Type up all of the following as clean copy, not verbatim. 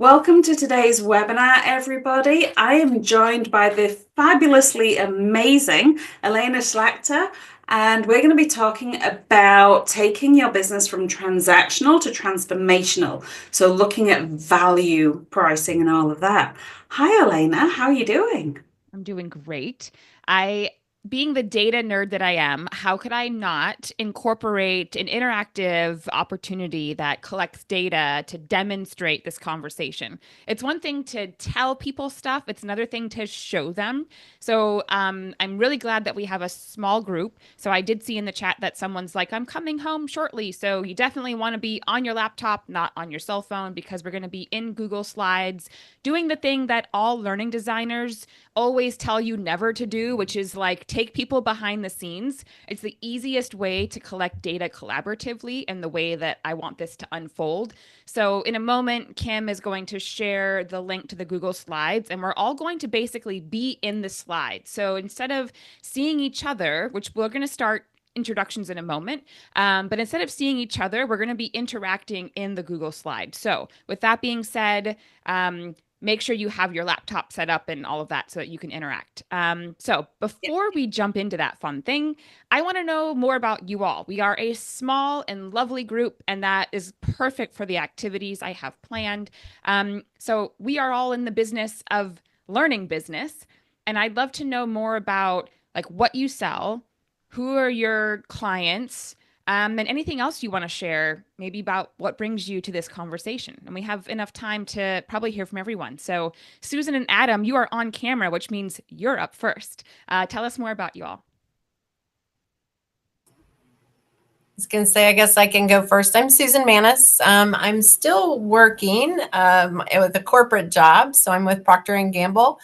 Welcome to today's webinar, everybody. I am joined by the fabulously amazing Alaina Szlachta, and we're going to be talking about taking your business from transactional to transformational. So looking at value pricing and all of that. Hi, Alaina. How are you doing? I'm doing great. Being the data nerd that I am, how could I not incorporate an interactive opportunity that collects data to demonstrate this conversation? It's one thing to tell people stuff, it's another thing to show them. I'm really glad that we have a small group. So I did see in the chat that someone's like, I'm coming home shortly. So you definitely want to be on your laptop, not on your cell phone, because we're going to be in Google Slides doing the thing that all learning designers always tell you never to do, which is like take people behind the scenes. It's the easiest way to collect data collaboratively and the way that I want this to unfold. So, in a moment, Kim is going to share the link to the Google Slides, and we're all going to basically be in the slides. So, instead of seeing each other, which we're going to start introductions in a moment. But instead of seeing each other, we're going to be interacting in the Google slide. So, with that being said, make sure you have your laptop set up and all of that so that you can interact. So before we jump into that fun thing, I want to know more about you all. We are a small and lovely group, and that is perfect for the activities I have planned. So we are all in the business of learning business, and I'd love to know more about like what you sell, who are your clients, and anything else you want to share, maybe about what brings you to this conversation. And we have enough time to probably hear from everyone. So, Susan and Adam, you are on camera, which means you're up first. Tell us more about you all. Was going to say, I guess I can go first. I'm Susan Manis. I'm still working with a corporate job, so I'm with Procter and Gamble,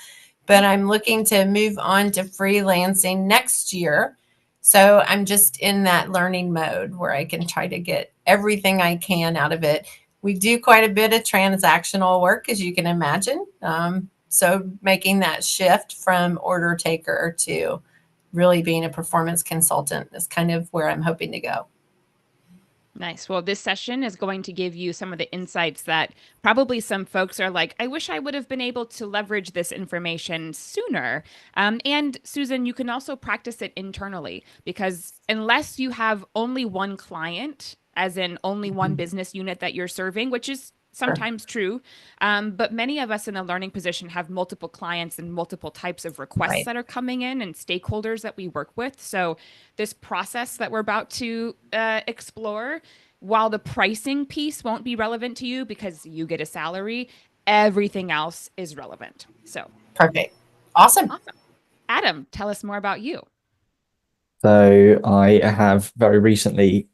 but I'm looking to move on to freelancing next year. So I'm just in that learning mode where I can try to get everything I can out of it. We do quite a bit of transactional work, as you can imagine. So making that shift from order taker to really being a performance consultant is kind of where I'm hoping to go. Nice. Well, this session is going to give you some of the insights that probably some folks are like, I wish I would have been able to leverage this information sooner. And Susan, you can also practice it internally because unless you have only one client, as in only one business unit that you're serving, which is Sure. sometimes true. But many of us in a learning position have multiple clients and multiple types of requests Right. that are coming in and stakeholders that we work with. So this process that we're about to explore, while the pricing piece won't be relevant to you because you get a salary, everything else is relevant. So Perfect. Awesome. awesome. Adam, tell us more about you. So I have very recently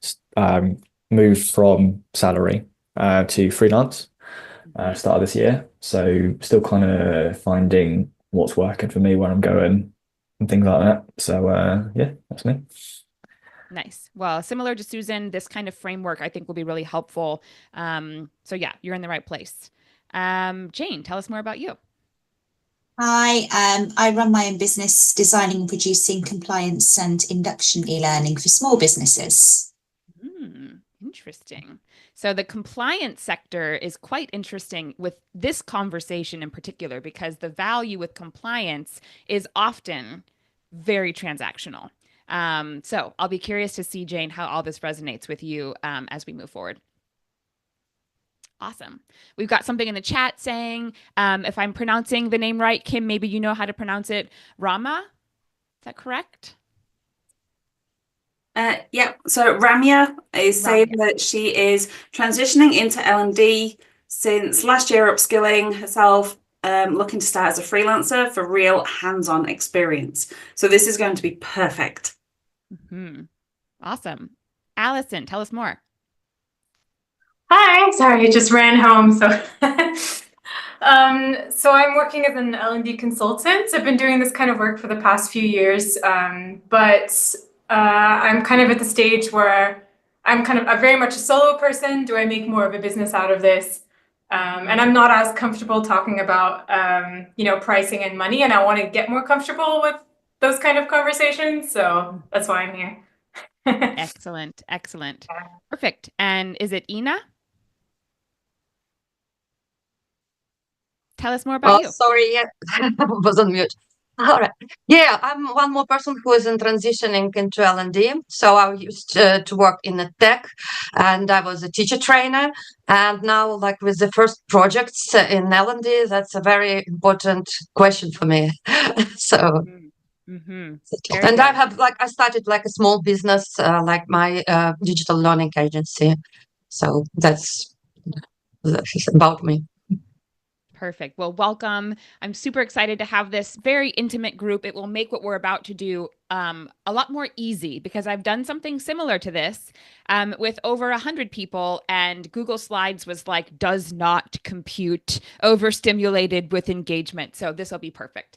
moved from salary to freelance start of this year. So still kind of finding what's working for me, where I'm going, and things like that. So yeah, that's me. Nice. Well, similar to Susan, this kind of framework I think will be really helpful. So yeah, you're in the right place. Jane, tell us more about you. Hi, I run my own business designing and producing compliance and induction e-learning for small businesses. Interesting. So the compliance sector is quite interesting with this conversation in particular because the value with compliance is often very transactional. So I'll be curious to see, Jane, how all this resonates with you as we move forward. Awesome. We've got something in the chat saying, if I'm pronouncing the name right, Kim, maybe you know how to pronounce it. Rama? Is that correct? Yeah, so Ramya is saying that she is transitioning into L&D since last year, upskilling herself, looking to start as a freelancer for real hands-on experience. So this is going to be perfect. Awesome. Allison, tell us more. Hi, sorry, I just ran home. So I'm working as an L&D consultant. I've been doing this kind of work for the past few years, but I'm kind of at the stage where I'm very much a solo person. Do I make more of a business out of this? And I'm not as comfortable talking about, pricing and money, and I want to get more comfortable with those kind of conversations. So that's why I'm here. Excellent. Excellent. Perfect. And is it Ina? Tell us more about you. Sorry, yeah, I was on mute. All right. Yeah, I'm one more person who is in transitioning into L&D. So I used to work in the tech, and I was a teacher trainer. And now, like with the first projects in L&D, that's a very important question for me. So, Mm-hmm. and I started like a small business, like my digital learning agency. So that's about me. Perfect. Well, welcome. I'm super excited to have this very intimate group. It will make what we're about to do a lot more easy because I've done something similar to this with over 100 people, and Google Slides was like, does not compute, overstimulated with engagement. So this will be perfect.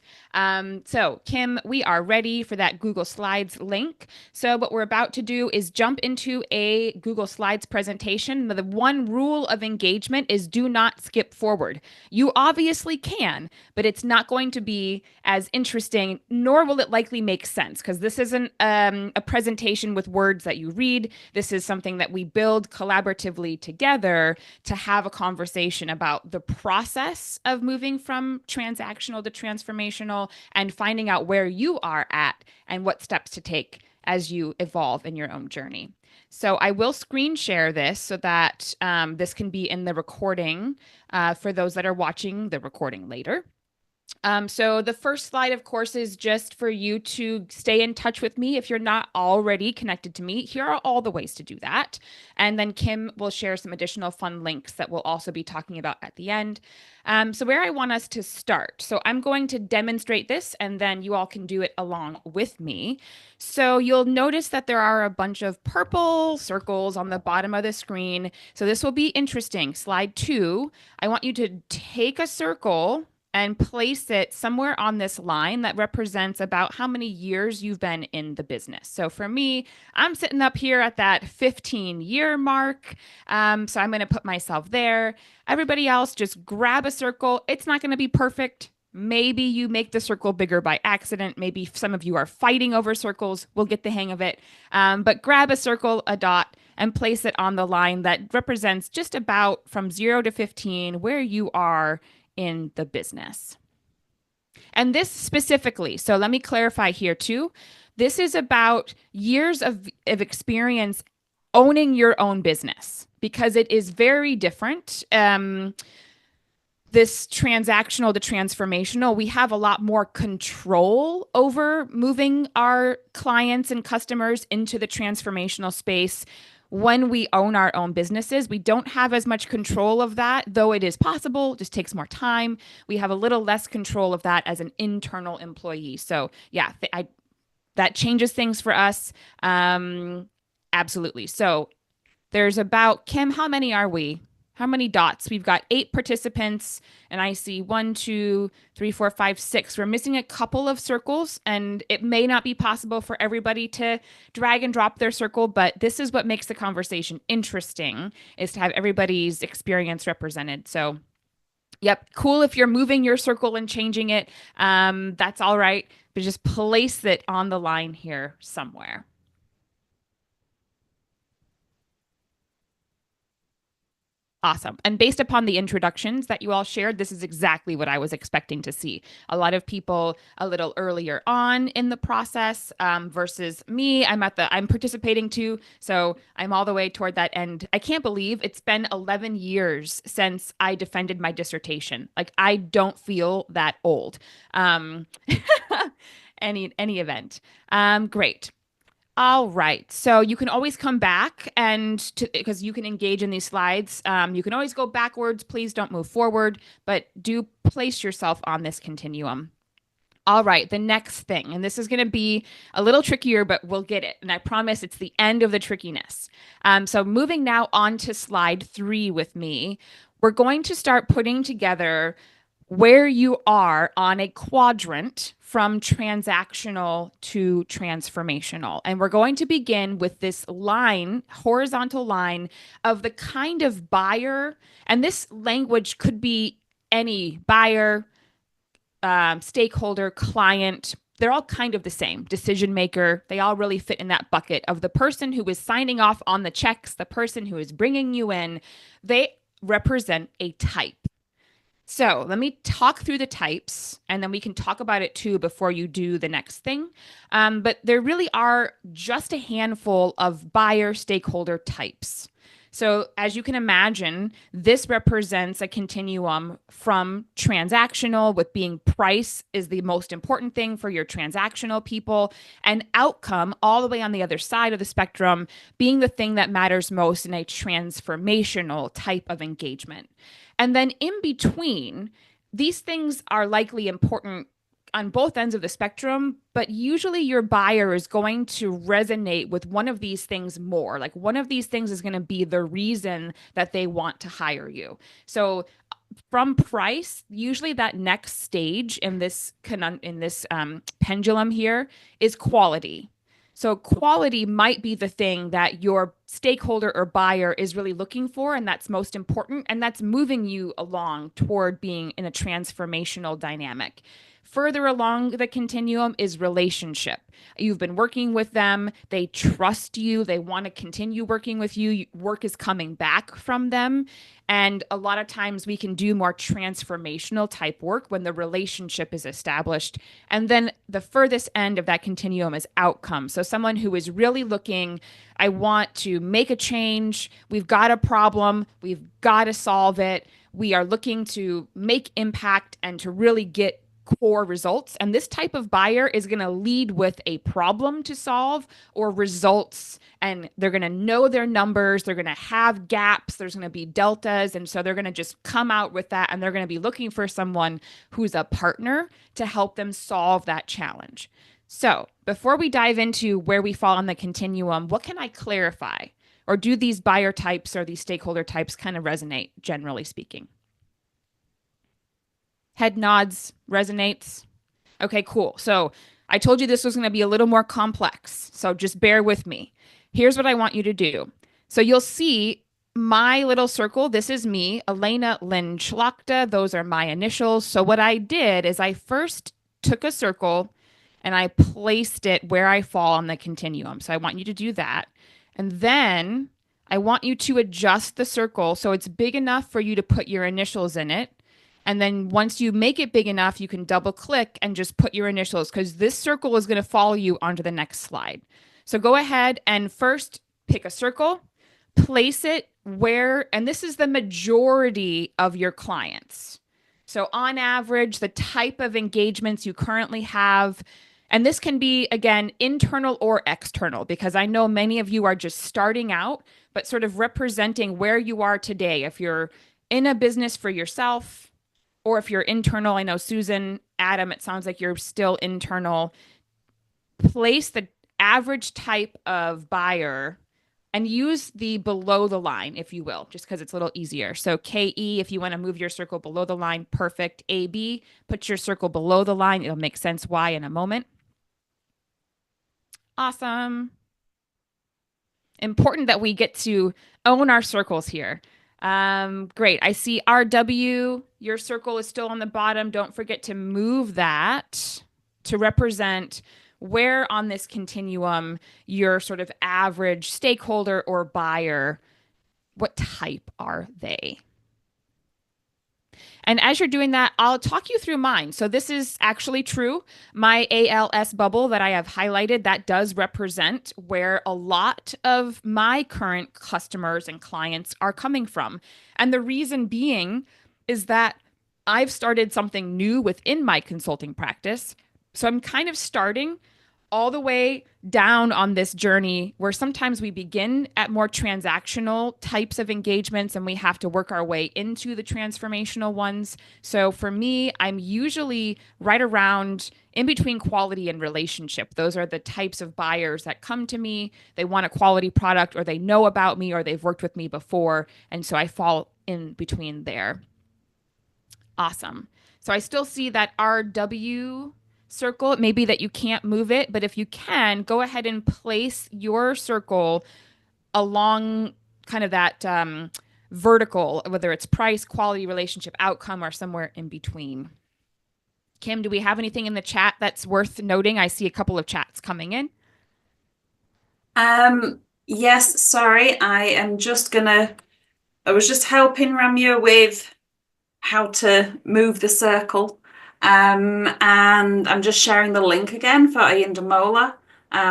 So Kim, we are ready for that Google Slides link. So what we're about to do is jump into a Google Slides presentation. The one rule of engagement is do not skip forward. You obviously can, but it's not going to be as interesting, nor will it likely make sense, because this isn't a presentation with words that you read. This is something that we build collaboratively together to have a conversation about the process of moving from transactional to transformational and finding out where you are at and what steps to take as you evolve in your own journey. So I will screen share this so that this can be in the recording for those that are watching the recording later. So the first slide, of course, is just for you to stay in touch with me. If you're not already connected to me, here are all the ways to do that. And then Kim will share some additional fun links that we'll also be talking about at the end. So where I want us to start. So I'm going to demonstrate this, and then you all can do it along with me. So you'll notice that there are a bunch of purple circles on the bottom of the screen. So this will be interesting. Slide 2, I want you to take a circle and place it somewhere on this line that represents about how many years you've been in the business. So for me, I'm sitting up here at that 15-year mark. So I'm going to put myself there. Everybody else, just grab a circle. It's not going to be perfect. Maybe you make the circle bigger by accident. Maybe some of you are fighting over circles. We'll get the hang of it. But grab a circle, a dot, and place it on the line that represents just about from 0 to 15 where you are in the business. And this specifically, so let me clarify here too, this is about years of experience owning your own business, because it is very different. This transactional to transformational, we have a lot more control over moving our clients and customers into the transformational space. When we own our own businesses, we don't have as much control of that, though it is possible, just takes more time. We have a little less control of that as an internal employee. So yeah, that changes things for us. Absolutely. So there's about, Kim, how many are we? How many dots? We've got 8 participants, and I see 1, 2, 3, 4, 5, 6. We're missing a couple of circles, and it may not be possible for everybody to drag and drop their circle, but this is what makes the conversation interesting, is to have everybody's experience represented. So, yep, cool if you're moving your circle and changing it. That's all right, but just place it on the line here somewhere. Awesome. And based upon the introductions that you all shared, this is exactly what I was expecting to see. A lot of people a little earlier on in the process versus me. I'm participating too. So I'm all the way toward that end. I can't believe it's been 11 years since I defended my dissertation. Like, I don't feel that old. Any event. Great. All right. So you can always come back because you can engage in these slides. You can always go backwards. Please don't move forward, but do place yourself on this continuum. All right. The next thing, and this is going to be a little trickier, but we'll get it. And I promise it's the end of the trickiness. So moving now on to slide 3 with me, we're going to start putting together where you are on a quadrant from transactional to transformational. And we're going to begin with this line, horizontal line of the kind of buyer, and this language could be any buyer, stakeholder, client. They're all kind of the same. Decision maker, they all really fit in that bucket of the person who is signing off on the checks, the person who is bringing you in. They represent a type. So let me talk through the types and then we can talk about it too before you do the next thing. But there really are just a handful of buyer stakeholder types. So as you can imagine, this represents a continuum from transactional, with being price is the most important thing for your transactional people, and outcome all the way on the other side of the spectrum being the thing that matters most in a transformational type of engagement. And then in between, these things are likely important on both ends of the spectrum, but usually your buyer is going to resonate with one of these things more. Like one of these things is going to be the reason that they want to hire you. So from price, usually that next stage in this pendulum here is quality. So quality might be the thing that your stakeholder or buyer is really looking for, and that's most important, and that's moving you along toward being in a transformational dynamic. Further along the continuum is relationship. You've been working with them, they trust you, they want to continue working with you, work is coming back from them. And a lot of times we can do more transformational type work when the relationship is established. And then the furthest end of that continuum is outcome. So someone who is really looking, I want to make a change, we've got a problem, we've got to solve it, we are looking to make impact and to really get core results. And this type of buyer is going to lead with a problem to solve or results. And they're going to know their numbers. They're going to have gaps. There's going to be deltas. And so they're going to just come out with that. And they're going to be looking for someone who's a partner to help them solve that challenge. So before we dive into where we fall on the continuum, what can I clarify? Or do these buyer types or these stakeholder types kind of resonate, generally speaking? Head nods, resonates. Okay, cool. So I told you this was going to be a little more complex. So just bear with me. Here's what I want you to do. So you'll see my little circle. This is me, Alaina Szlachta. Those are my initials. So what I did is I first took a circle and I placed it where I fall on the continuum. So I want you to do that. And then I want you to adjust the circle so it's big enough for you to put your initials in it. And then once you make it big enough, you can double click and just put your initials, because this circle is going to follow you onto the next slide. So go ahead and first pick a circle, place it where, and this is the majority of your clients. So on average, the type of engagements you currently have, and this can be, again, internal or external, because I know many of you are just starting out, but sort of representing where you are today. If you're in a business for yourself, or if you're internal, I know Susan, Adam, it sounds like you're still internal. Place the average type of buyer and use the below the line, if you will, just because it's a little easier. So KE, if you want to move your circle below the line, perfect. AB, put your circle below the line. It'll make sense why in a moment. Awesome. Important that we get to own our circles here. Great. I see RW, your circle is still on the bottom. Don't forget to move that to represent where on this continuum your sort of average stakeholder or buyer, what type are they? And as you're doing that, I'll talk you through mine. So this is actually true. My ALS bubble that I have highlighted, that does represent where a lot of my current customers and clients are coming from. And the reason being is that I've started something new within my consulting practice. So I'm kind of starting all the way down on this journey where sometimes we begin at more transactional types of engagements and we have to work our way into the transformational ones. So for me, I'm usually right around in between quality and relationship. Those are the types of buyers that come to me. They want a quality product, or they know about me, or they've worked with me before. And so I fall in between there. Awesome. So I still see that RW circle. It may be that you can't move it, but if you can, go ahead and place your circle along kind of that vertical, whether it's price, quality, relationship, outcome, or somewhere in between. Kim, do we have anything in the chat that's worth noting? I see a couple of chats coming in. Yes, sorry, I was just helping Ramya with how to move the circle. And I'm just sharing the link again for Ian Damola,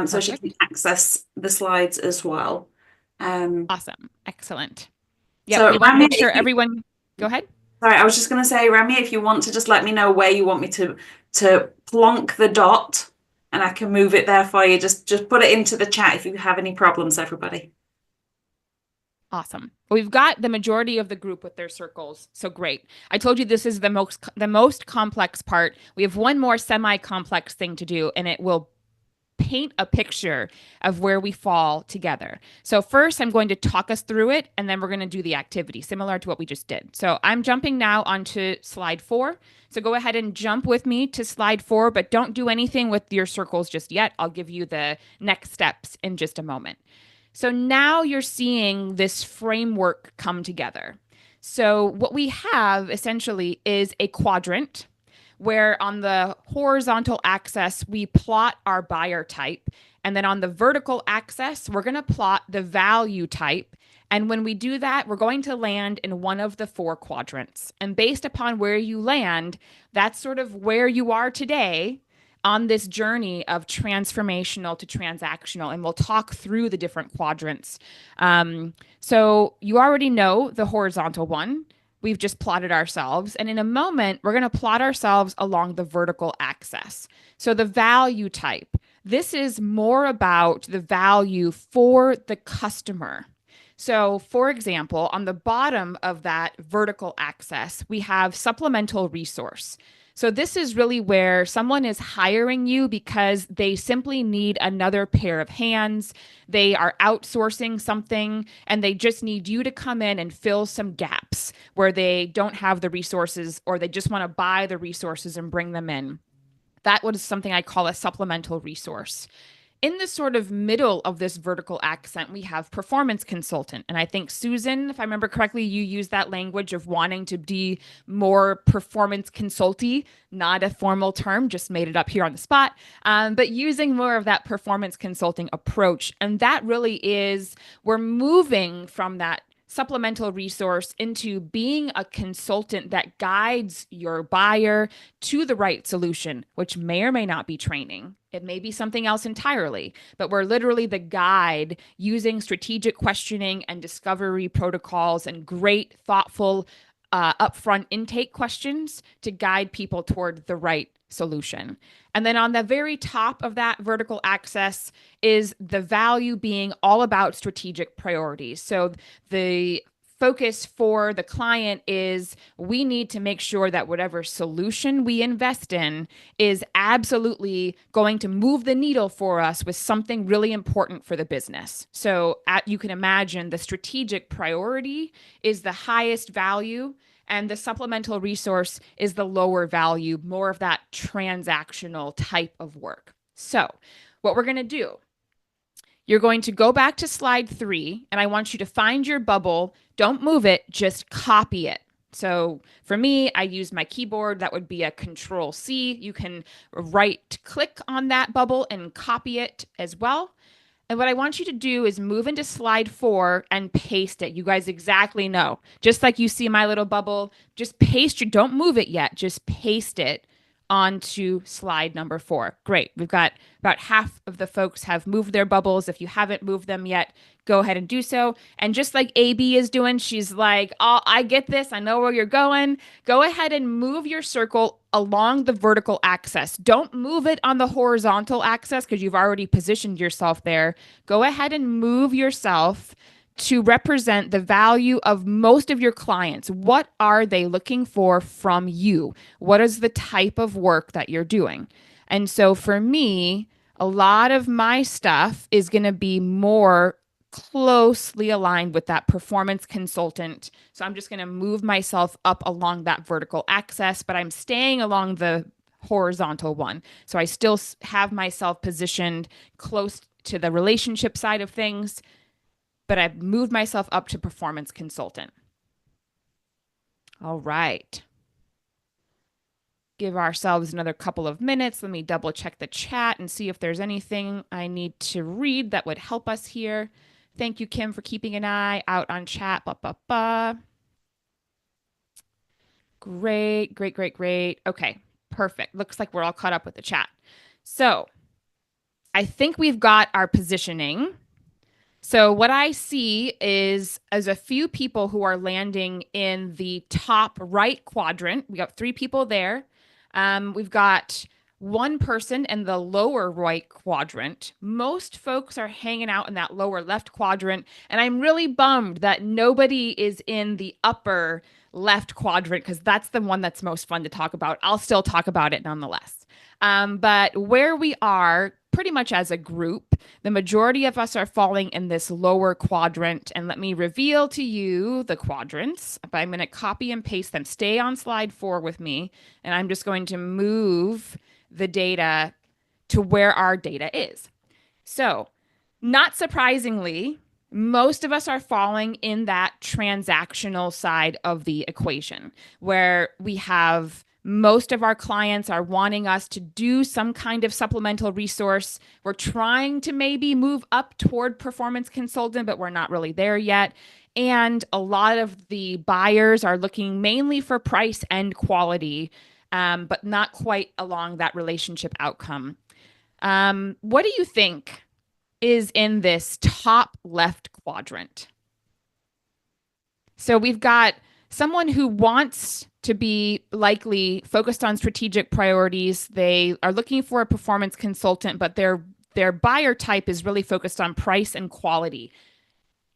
so she can access the slides as well. Awesome. Excellent. Yeah, So we want to Rami, make sure everyone, go ahead. Sorry, I was just going to say, Rami, if you want to just let me know where you want me to plonk the dot, and I can move it there for you. Just put it into the chat if you have any problems, everybody. Awesome. We've got the majority of the group with their circles. So great. I told you this is the most complex part. We have one more semi-complex thing to do, and it will paint a picture of where we fall together. So first, I'm going to talk us through it, and then we're going to do the activity, similar to what we just did. So I'm jumping now onto slide 4. So go ahead and jump with me to slide 4, but don't do anything with your circles just yet. I'll give you the next steps in just a moment. So now you're seeing this framework come together. So what we have essentially is a quadrant where on the horizontal axis, we plot our buyer type. And then on the vertical axis, we're going to plot the value type. And when we do that, we're going to land in one of the 4 quadrants. And based upon where you land, that's sort of where you are today on this journey of transformational to transactional, and we'll talk through the different quadrants. So you already know the horizontal one. We've just plotted ourselves. And in a moment, we're going to plot ourselves along the vertical axis. So the value type, this is more about the value for the customer. So for example, on the bottom of that vertical axis, we have supplemental resource. So this is really where someone is hiring you because they simply need another pair of hands. They are outsourcing something and they just need you to come in and fill some gaps where they don't have the resources, or they just want to buy the resources and bring them in. That was something I call a supplemental resource. In the sort of middle of this vertical accent, we have performance consultant. And I think, Susan, if I remember correctly, you used that language of wanting to be more performance consulty, not a formal term, just made it up here on the spot, but using more of that performance consulting approach. And that really is, we're moving from that supplemental resource into being a consultant that guides your buyer to the right solution, which may or may not be training. It may be something else entirely, but we're literally the guide using strategic questioning and discovery protocols and great, thoughtful, upfront intake questions to guide people toward the right solution. And then on the very top of that vertical axis is the value being all about strategic priorities. So the focus for the client is, we need to make sure that whatever solution we invest in is absolutely going to move the needle for us with something really important for the business. So you can imagine the strategic priority is the highest value, and the supplemental resource is the lower value, more of that transactional type of work. So what we're going to do, you're going to go back to slide 3, and I want you to find your bubble. Don't move it, just copy it. So for me, I use my keyboard. That would be a Control-C. You can right-click on that bubble and copy it as well. And what I want you to do is move into slide 4 and paste it. You guys exactly know. Just like you see my little bubble, just paste it. Don't move it yet. Just paste it onto slide number 4. Great. We've got about half of the folks have moved their bubbles. If you haven't moved them yet, go ahead and do so. And just like AB is doing, she's like, oh, I get this. I know where you're going. Go ahead and move your circle along the vertical axis. Don't move it on the horizontal axis because you've already positioned yourself there. Go ahead and move yourself to represent the value of most of your clients. What are they looking for from you? What is the type of work that you're doing? And so for me, a lot of my stuff is going to be more closely aligned with that performance consultant. So I'm just going to move myself up along that vertical axis, but I'm staying along the horizontal one. So I still have myself positioned close to the relationship side of things, but I've moved myself up to performance consultant. All right. Give ourselves another couple of minutes. Let me double check the chat and see if there's anything I need to read that would help us here. Thank you, Kim, for keeping an eye out on chat. Great, great, great, great. Okay, perfect. Looks like we're all caught up with the chat. So I think we've got our positioning. So what I see is as a few people who are landing in the top right quadrant. We got 3 people there. We've got 1 person in the lower right quadrant. Most folks are hanging out in that lower left quadrant. And I'm really bummed that nobody is in the upper left quadrant because that's the one that's most fun to talk about. I'll still talk about it nonetheless. But where we are pretty much as a group, the majority of us are falling in this lower quadrant. And let me reveal to you the quadrants. But I'm going to copy and paste them. Stay on slide 4 with me. And I'm just going to move the data to where our data is. So not surprisingly, most of us are falling in that transactional side of the equation where we have most of our clients are wanting us to do some kind of supplemental resource. We're trying to maybe move up toward performance consultant, but we're not really there yet. And a lot of the buyers are looking mainly for price and quality, but not quite along that relationship outcome. What do you think is in this top left quadrant? So we've got someone who wants to be likely focused on strategic priorities. They are looking for a performance consultant, but their buyer type is really focused on price and quality.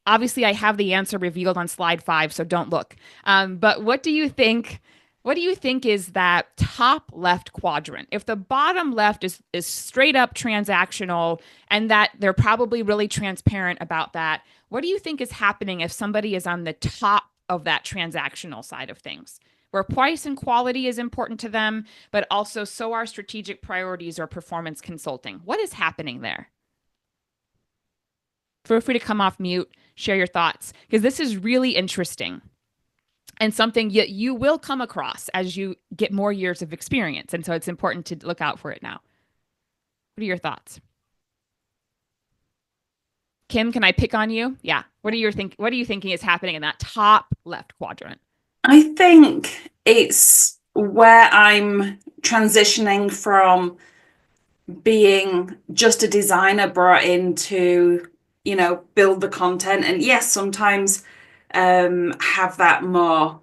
Obviously, I have the answer revealed on slide 5, so don't look. But what do you think? What do you think is that top left quadrant? If the bottom left is straight up transactional and that they're probably really transparent about that, what do you think is happening if somebody is on the top of that transactional side of things, where price and quality is important to them, but also so are strategic priorities or performance consulting? What is happening there? Feel free to come off mute, share your thoughts, because this is really interesting and something you will come across as you get more years of experience. And so it's important to look out for it now. What are your thoughts? Kim, can I pick on you? Yeah. What are you thinking is happening in that top left quadrant? I think it's where I'm transitioning from being just a designer brought in to, build the content. And yes, sometimes have that more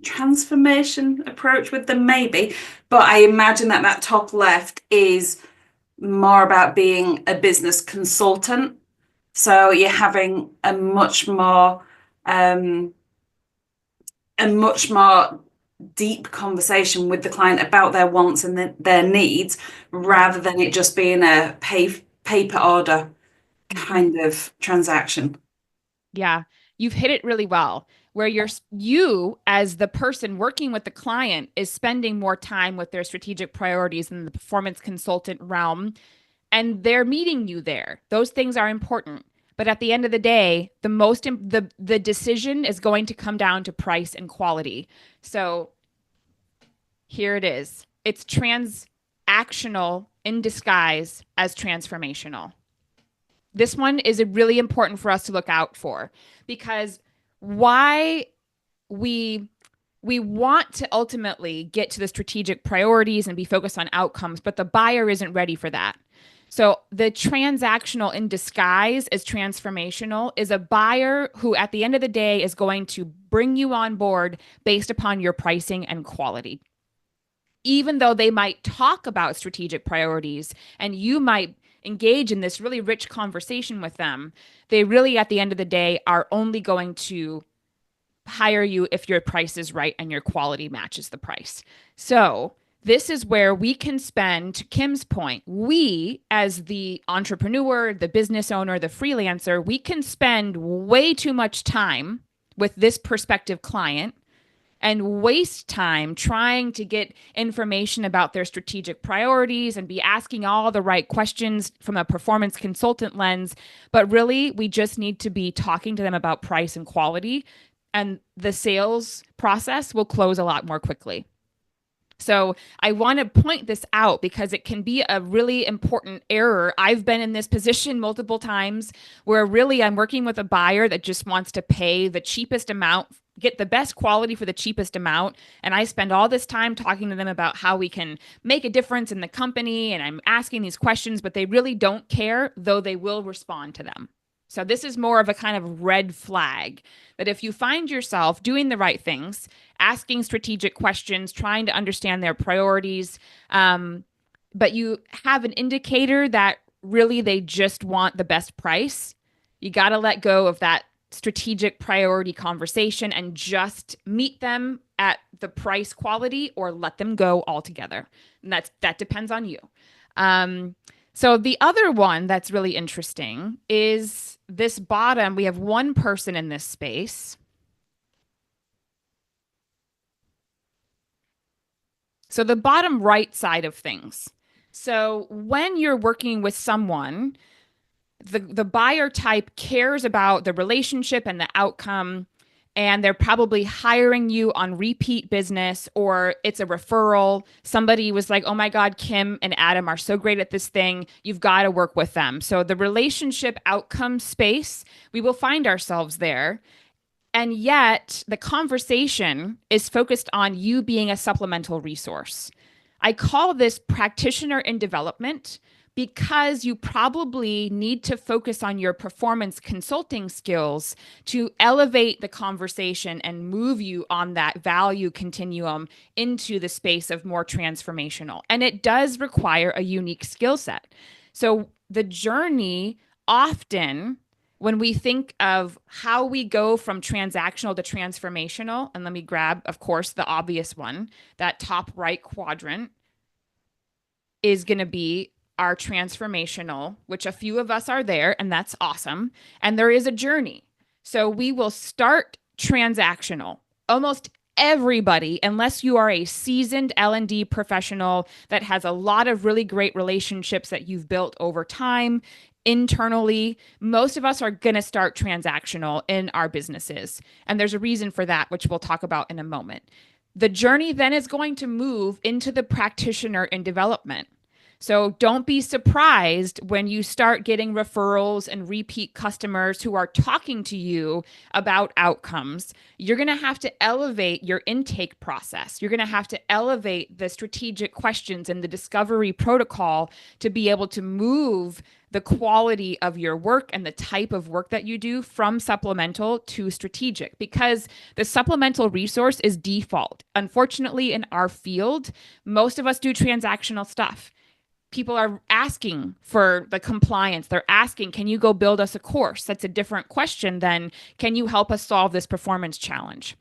transformation approach with them, maybe. But I imagine that top left is more about being a business consultant. So you're having a much more deep conversation with the client about their wants and their needs, rather than it just being a paper order kind of transaction. Yeah, you've hit it really well, where you as the person working with the client is spending more time with their strategic priorities in the performance consultant realm, and they're meeting you there. Those things are important. But at the end of the day, the decision is going to come down to price and quality. So here it is. It's transactional in disguise as transformational. This one is really important for us to look out for, because why we want to ultimately get to the strategic priorities and be focused on outcomes, but the buyer isn't ready for that. So the transactional in disguise as transformational is a buyer who at the end of the day is going to bring you on board based upon your pricing and quality. Even though they might talk about strategic priorities and you might engage in this really rich conversation with them, they really at the end of the day are only going to hire you if your price is right and your quality matches the price. So this is where we can spend, to Kim's point, we as the entrepreneur, the business owner, the freelancer, we can spend way too much time with this prospective client and waste time trying to get information about their strategic priorities and be asking all the right questions from a performance consultant lens. But really, we just need to be talking to them about price and quality, and the sales process will close a lot more quickly. So I want to point this out because it can be a really important error. I've been in this position multiple times where really I'm working with a buyer that just wants to pay the cheapest amount get the best quality for the cheapest amount. And I spend all this time talking to them about how we can make a difference in the company. And I'm asking these questions, but they really don't care, though they will respond to them. So this is more of a kind of red flag that if you find yourself doing the right things, asking strategic questions, trying to understand their priorities, but you have an indicator that really they just want the best price, you got to let go of that strategic priority conversation and just meet them at the price quality or let them go altogether. And that depends on you. So the other one that's really interesting is this bottom. We have one person in this space. So the bottom right side of things. So when you're working with someone, the buyer type cares about the relationship and the outcome, and they're probably hiring you on repeat business, or it's a referral. Somebody was like, oh my God, Kim and Adam are so great at this thing. You've got to work with them. So the relationship outcome space, we will find ourselves there. And yet the conversation is focused on you being a supplemental resource. I call this practitioner in development because you probably need to focus on your performance consulting skills to elevate the conversation and move you on that value continuum into the space of more transformational. And it does require a unique skill set. So the journey often, when we think of how we go from transactional to transformational, and let me grab, of course, the obvious one, that top right quadrant is going to be our transformational, which a few of us are there, and that's awesome. And there is a journey. So we will start transactional. Almost everybody, unless you are a seasoned L&D professional that has a lot of really great relationships that you've built over time internally, most of us are going to start transactional in our businesses. And there's a reason for that, which we'll talk about in a moment. The journey then is going to move into the practitioner in development. So don't be surprised when you start getting referrals and repeat customers who are talking to you about outcomes. You're going to have to elevate your intake process. You're going to have to elevate the strategic questions and the discovery protocol to be able to move the quality of your work and the type of work that you do from supplemental to strategic, because the supplemental resource is default. Unfortunately, in our field, most of us do transactional stuff. People are asking for the compliance. They're asking, can you go build us a course? That's a different question than, can you help us solve this performance challenge?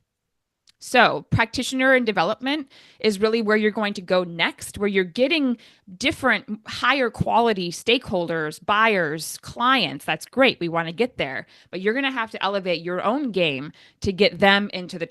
So practitioner in development is really where you're going to go next, where you're getting different higher quality stakeholders, buyers, clients. That's great. We want to get there. But you're going to have to elevate your own game to get them into the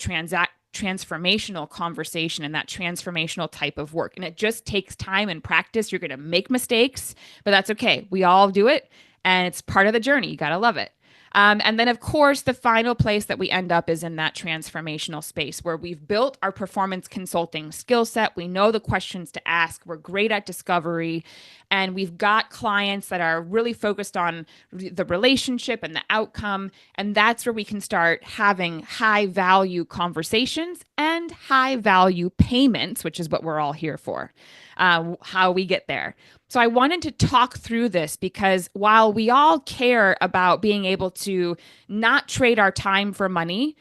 transformational conversation and that transformational type of work. And it just takes time and practice. You're going to make mistakes, but that's okay. We all do it. And it's part of the journey. You got to love it. And then, of course, the final place that we end up is in that transformational space where we've built our performance consulting skill set. We know the questions to ask. We're great at discovery. And we've got clients that are really focused on the relationship and the outcome. And that's where we can start having high value conversations and high value payments, which is what we're all here for, how we get there. So I wanted to talk through this because while we all care about being able to not trade our time for money,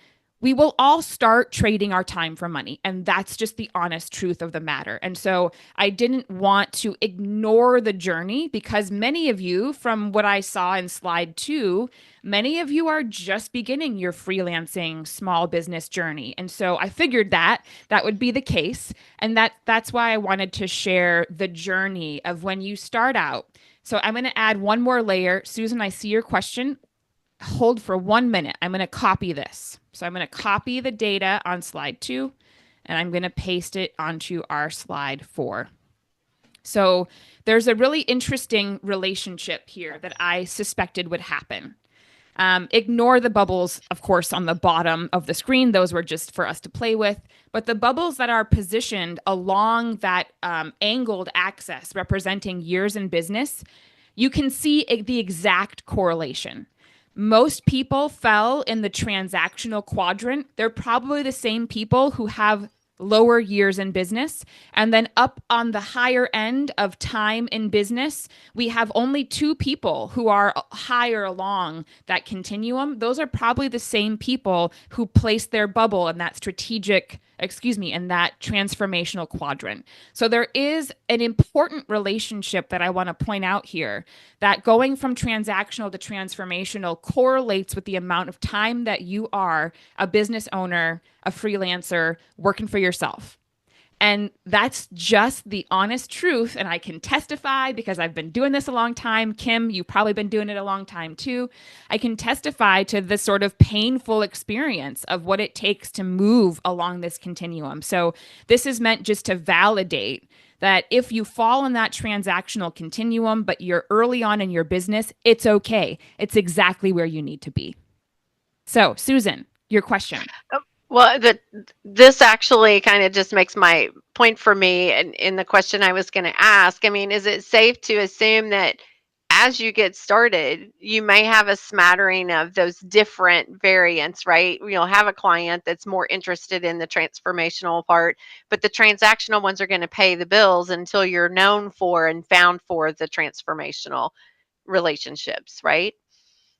we will all start trading our time for money. And that's just the honest truth of the matter. And so I didn't want to ignore the journey because many of you, from what I saw in slide 2, many of you are just beginning your freelancing small business journey. And so I figured that would be the case. And that's why I wanted to share the journey of when you start out. So I'm going to add one more layer. Susan, I see your question. Hold for 1 minute. I'm going to copy this. So I'm going to copy the data on slide 2, and I'm going to paste it onto our slide 4. So there's a really interesting relationship here that I suspected would happen. Ignore the bubbles, of course, on the bottom of the screen. Those were just for us to play with. But the bubbles that are positioned along that angled axis representing years in business, you can see the exact correlation. Most people fell in the transactional quadrant. They're probably the same people who have lower years in business. And then up on the higher end of time in business, we have only two people who are higher along that continuum. Those are probably the same people who place their bubble in that in that transformational quadrant. So there is an important relationship that I want to point out here, that going from transactional to transformational correlates with the amount of time that you are a business owner, a freelancer, working for yourself. And that's just the honest truth. And I can testify because I've been doing this a long time. Kim, you've probably been doing it a long time too. I can testify to the sort of painful experience of what it takes to move along this continuum. So this is meant just to validate that if you fall in that transactional continuum, but you're early on in your business, it's okay. It's exactly where you need to be. So, Susan, your question. Well, this actually kind of just makes my point for me in the question I was going to ask. I mean, is it safe to assume that as you get started, you may have a smattering of those different variants, right? You'll have a client that's more interested in the transformational part, but the transactional ones are going to pay the bills until you're known for and found for the transformational relationships, right?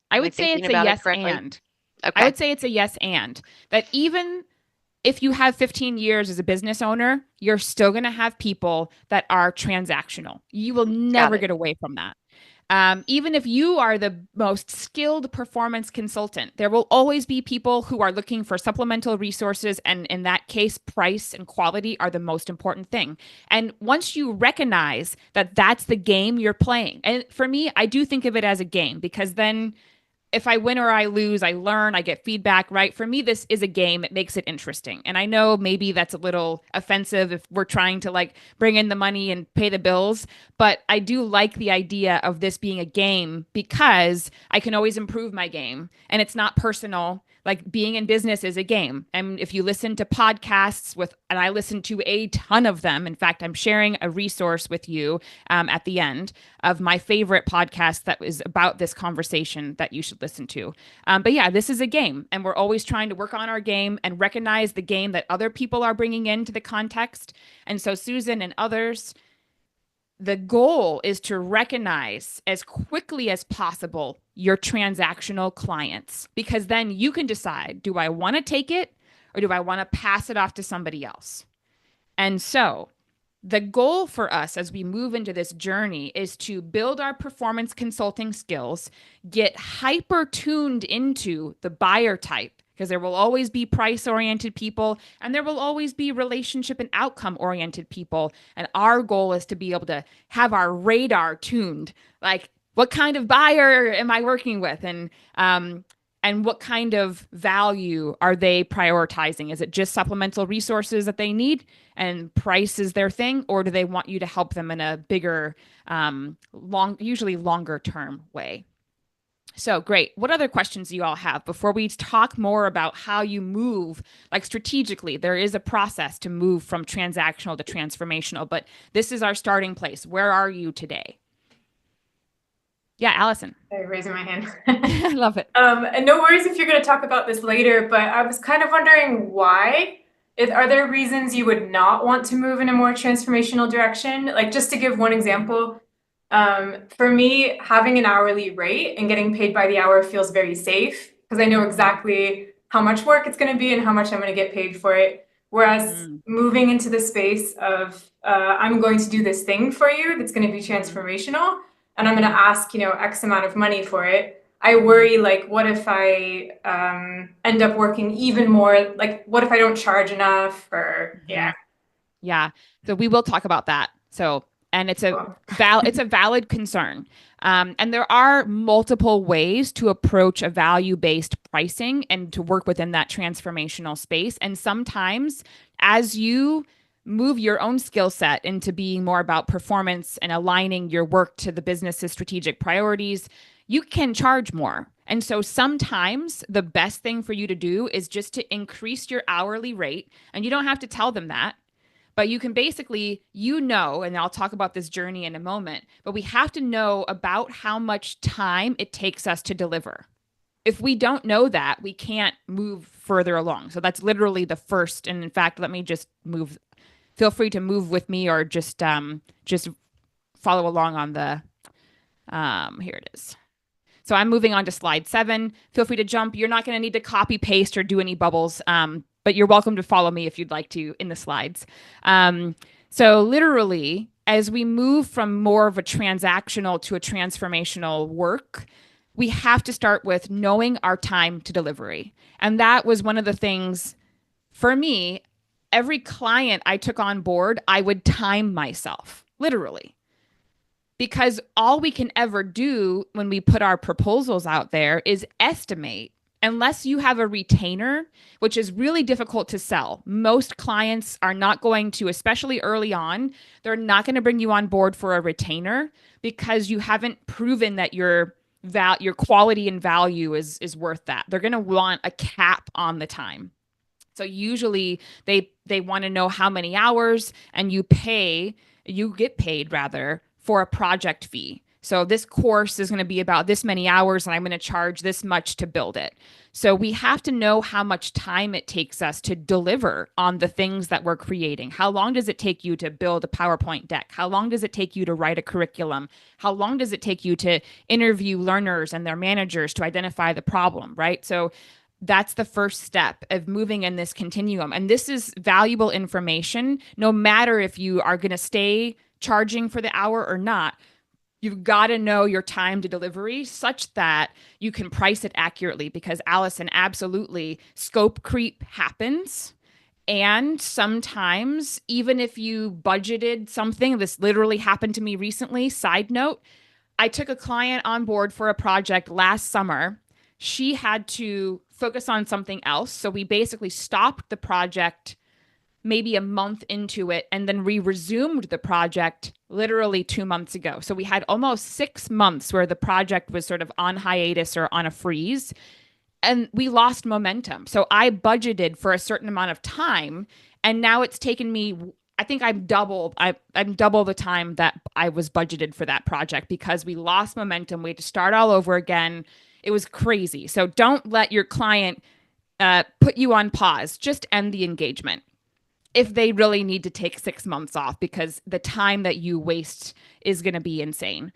I Am I would say thinking it's a about it yes correctly? and. I Okay. would say it's a yes and. That even if you have 15 years as a business owner, you're still going to have people that are transactional. You will never get away from that. Even if you are the most skilled performance consultant, there will always be people who are looking for supplemental resources. And in that case, price and quality are the most important thing. And once you recognize that that's the game you're playing, and for me, I do think of it as a game, because then if I win or I lose, I learn, I get feedback, right? For me, this is a game. It makes it interesting. And I know maybe that's a little offensive if we're trying to like bring in the money and pay the bills, but I do like the idea of this being a game because I can always improve my game and it's not personal. Like being in business is a game. And if you listen to podcasts and I listen to a ton of them. In fact, I'm sharing a resource with you at the end of my favorite podcast that was about this conversation that you should listen to. But yeah, this is a game, and we're always trying to work on our game and recognize the game that other people are bringing into the context. And so Susan and others, the goal is to recognize as quickly as possible your transactional clients, because then you can decide, do I want to take it or do I want to pass it off to somebody else? And so the goal for us as we move into this journey is to build our performance consulting skills, get hyper tuned into the buyer type, because there will always be price oriented people and there will always be relationship and outcome oriented people. And our goal is to be able to have our radar tuned, like what kind of buyer am I working with? And what kind of value are they prioritizing? Is it just supplemental resources that they need and price is their thing? Or do they want you to help them in a bigger, usually longer term way? So great. What other questions do you all have before we talk more about how you move, like strategically? There is a process to move from transactional to transformational, but this is our starting place. Where are you today? Yeah, Allison. Sorry, raising my hand. I love it. And no worries if you're going to talk about this later, but I was kind of wondering why. Are there reasons you would not want to move in a more transformational direction? Like, just to give one example, for me, having an hourly rate and getting paid by the hour feels very safe because I know exactly how much work it's going to be and how much I'm going to get paid for it. Whereas moving into the space of I'm going to do this thing for you that's going to be transformational, and I'm going to ask, X amount of money for it. I worry, like, what if I end up working even more? Like, what if I don't charge enough? Or Yeah. So we will talk about that. So, and it's a valid concern. And there are multiple ways to approach a value-based pricing and to work within that transformational space. And sometimes as you move your own skill set into being more about performance and aligning your work to the business's strategic priorities, you can charge more. And so sometimes the best thing for you to do is just to increase your hourly rate. And you don't have to tell them that, but you can basically, and I'll talk about this journey in a moment, but we have to know about how much time it takes us to deliver. if we don't know that, we can't move further along. So that's literally the first. And in fact, let me just move. Feel free to move with me, or just follow along on the, here it is. So I'm moving on to slide 7. Feel free to jump. You're not going to need to copy paste or do any bubbles, but you're welcome to follow me if you'd like to in the slides. So literally, as we move from more of a transactional to a transformational work, we have to start with knowing our time to delivery. And that was one of the things for me. Every client I took on board, I would time myself, literally. Because all we can ever do when we put our proposals out there is estimate, unless you have a retainer, which is really difficult to sell. Most clients are not going to, especially early on, they're not going to bring you on board for a retainer because you haven't proven that your quality and value is worth that. They're going to want a cap on the time. So usually they want to know how many hours, and you get paid rather for a project fee. So this course is going to be about this many hours, and I'm going to charge this much to build it. So we have to know how much time it takes us to deliver on the things that we're creating. How long does it take you to build a PowerPoint deck? How long does it take you to write a curriculum? How long does it take you to interview learners and their managers to identify the problem, right? So that's the first step of moving in this continuum. And this is valuable information, no matter if you are going to stay charging for the hour or not. You've got to know your time to delivery such that you can price it accurately, because Allison, absolutely, scope creep happens. And sometimes, even if you budgeted something, this literally happened to me recently. Side note, I took a client on board for a project last summer. She had to focus on something else. So we basically stopped the project maybe a month into it, and then we resumed the project literally 2 months ago. So we had almost 6 months where the project was sort of on hiatus or on a freeze, and we lost momentum. So I budgeted for a certain amount of time, and now it's taken me, I think I'm double the time that I was budgeted for that project, because we lost momentum. We had to start all over again. It was crazy. So don't let your client put you on pause. Just end the engagement if they really need to take 6 months off, because the time that you waste is going to be insane.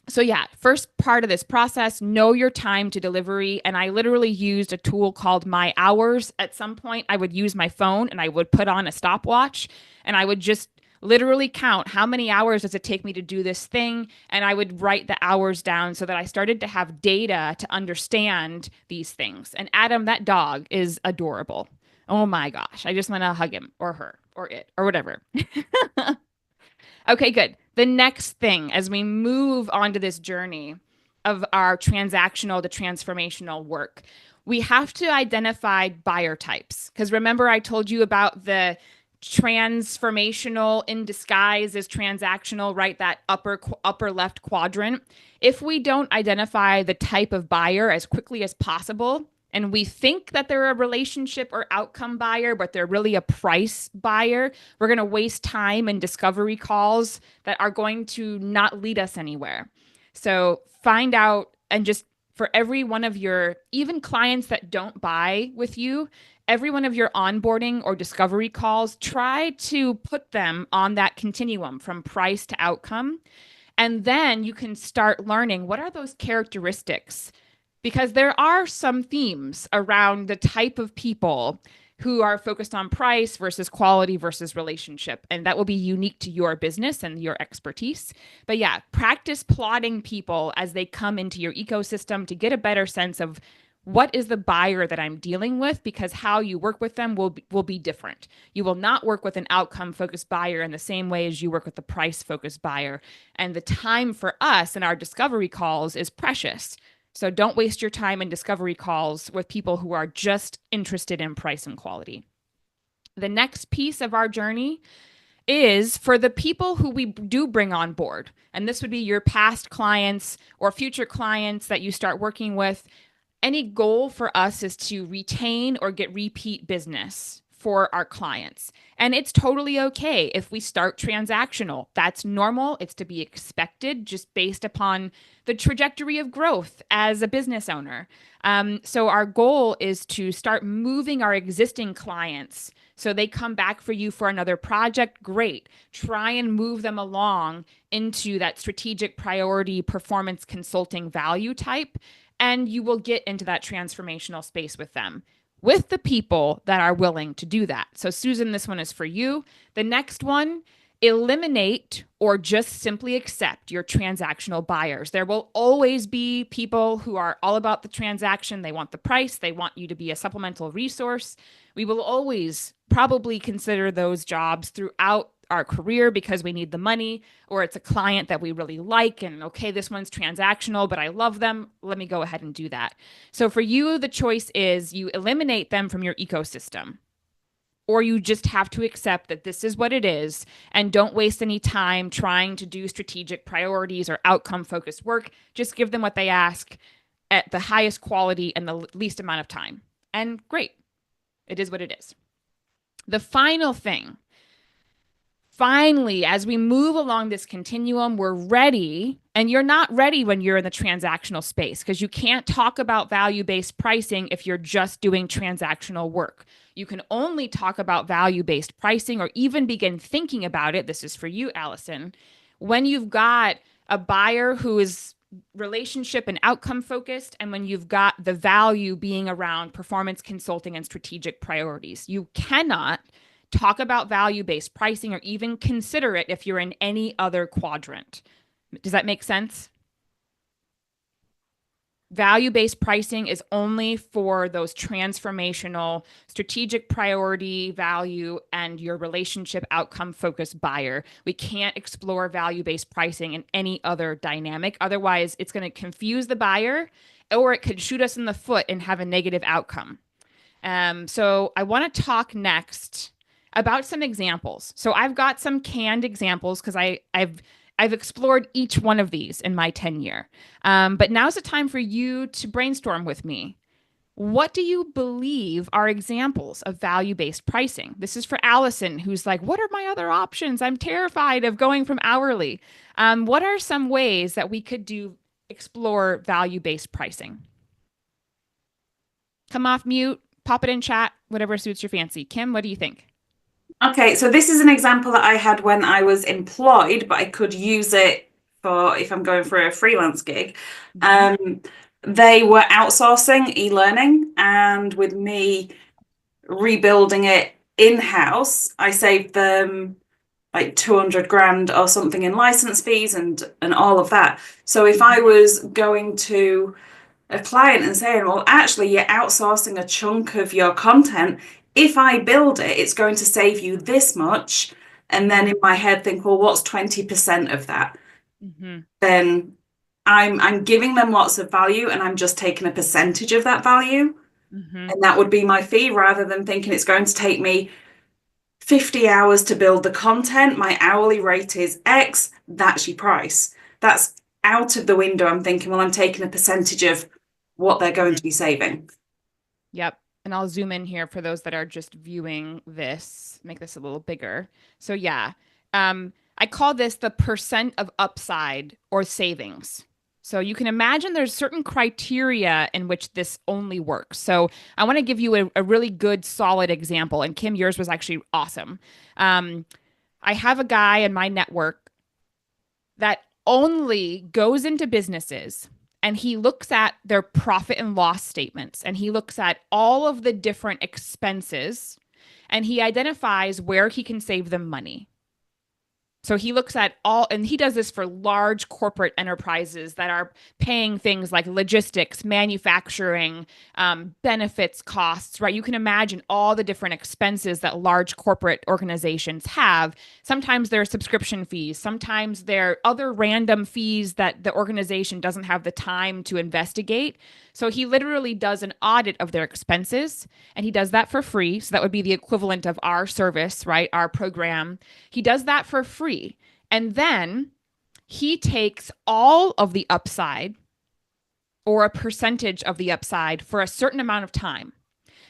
So yeah, first part of this process, know your time to delivery. And I literally used a tool called My Hours. At some point, I would use my phone and I would put on a stopwatch, and I would just literally count how many hours does it take me to do this thing. And I would write the hours down so that I started to have data to understand these things. And Adam, that dog, is adorable. Oh my gosh. I just want to hug him or her or it or whatever. Okay, good. The next thing, as we move on to this journey of our transactional to transformational work, we have to identify buyer types. Because remember, I told you about the transformational in disguise as transactional, right? That upper left quadrant. If we don't identify the type of buyer as quickly as possible, and we think that they're a relationship or outcome buyer, but they're really a price buyer, we're going to waste time in discovery calls that are going to not lead us anywhere. So find out, and just for every one of your, even clients that don't buy with you, every one of your onboarding or discovery calls, try to put them on that continuum from price to outcome. And then you can start learning, what are those characteristics? Because there are some themes around the type of people who are focused on price versus quality versus relationship. And that will be unique to your business and your expertise. But yeah, practice plotting people as they come into your ecosystem to get a better sense of what is the buyer that I'm dealing with, because how you work with them will be different. You will not work with an outcome-focused buyer in the same way as you work with the price-focused buyer. And the time for us in our discovery calls is precious. So don't waste your time in discovery calls with people who are just interested in price and quality. The next piece of our journey is for the people who we do bring on board. And this would be your past clients or future clients that you start working with. Any goal for us is to retain or get repeat business for our clients. And it's totally okay if we start transactional. That's normal. It's to be expected just based upon the trajectory of growth as a business owner. So our goal is to start moving our existing clients so they come back for you for another project. Great. Try and move them along into that strategic priority performance consulting value type, and you will get into that transformational space with them, with the people that are willing to do that. So Susan, this one is for you. The next one, eliminate or just simply accept your transactional buyers. There will always be people who are all about the transaction. They want the price. They want you to be a supplemental resource. We will always probably consider those jobs throughout our career because we need the money, or it's a client that we really like and okay, this one's transactional, but I love them. Let me go ahead and do that. So for you, the choice is you eliminate them from your ecosystem, or you just have to accept that this is what it is and don't waste any time trying to do strategic priorities or outcome focused work. Just give them what they ask at the highest quality and the least amount of time. And great, it is what it is. The final thing, finally, as we move along this continuum, we're ready, and you're not ready when you're in the transactional space because you can't talk about value-based pricing if you're just doing transactional work. You can only talk about value-based pricing or even begin thinking about it. This is for you, Allison. When you've got a buyer who is relationship and outcome focused, and when you've got the value being around performance consulting and strategic priorities, you cannot talk about value-based pricing or even consider it if you're in any other quadrant. Does that make sense? Value-based pricing is only for those transformational, strategic priority, value, and your relationship outcome-focused buyer. We can't explore value-based pricing in any other dynamic. Otherwise, it's going to confuse the buyer, or it could shoot us in the foot and have a negative outcome. So I want to talk next about some examples. So I've got some canned examples because I've explored each one of these in my tenure. But now's the time for you to brainstorm with me. What do you believe are examples of value-based pricing? This is for Allison, who's like, what are my other options? I'm terrified of going from hourly. What are some ways that we could explore value-based pricing? Come off mute, pop it in chat, whatever suits your fancy. Kim, what do you think? Okay, so this is an example that I had when I was employed, but I could use it for if I'm going for a freelance gig. They were outsourcing e-learning, and with me rebuilding it in-house, I saved them like 200 grand or something in license fees and all of that. So if I was going to a client and saying, well, actually, you're outsourcing a chunk of your content. If I build it, it's going to save you this much. And then in my head think, well, what's 20% of that? Then I'm giving them lots of value and I'm just taking a percentage of that value. And that would be my fee, rather than thinking it's going to take me 50 hours to build the content. My hourly rate is X. That's your price. That's out of the window. I'm thinking, well, I'm taking a percentage of what they're going to be saving. Yep. And I'll zoom in here for those that are just viewing this, make this a little bigger. So yeah, I call this the percent of upside or savings. So you can imagine there's certain criteria in which this only works. So I want to give you a really good, solid example. And Kim, yours was actually awesome. I have a guy in my network that only goes into businesses and he looks at their profit and loss statements and he looks at all of the different expenses and he identifies where he can save them money. So he looks at all, and he does this for large corporate enterprises that are paying things like logistics, manufacturing, benefits, costs, right? You can imagine all the different expenses that large corporate organizations have. Sometimes there are subscription fees. Sometimes there are other random fees that the organization doesn't have the time to investigate. So he literally does an audit of their expenses, and he does that for free. So that would be the equivalent of our service, right? Our program. He does that for free. And then he takes all of the upside or a percentage of the upside for a certain amount of time.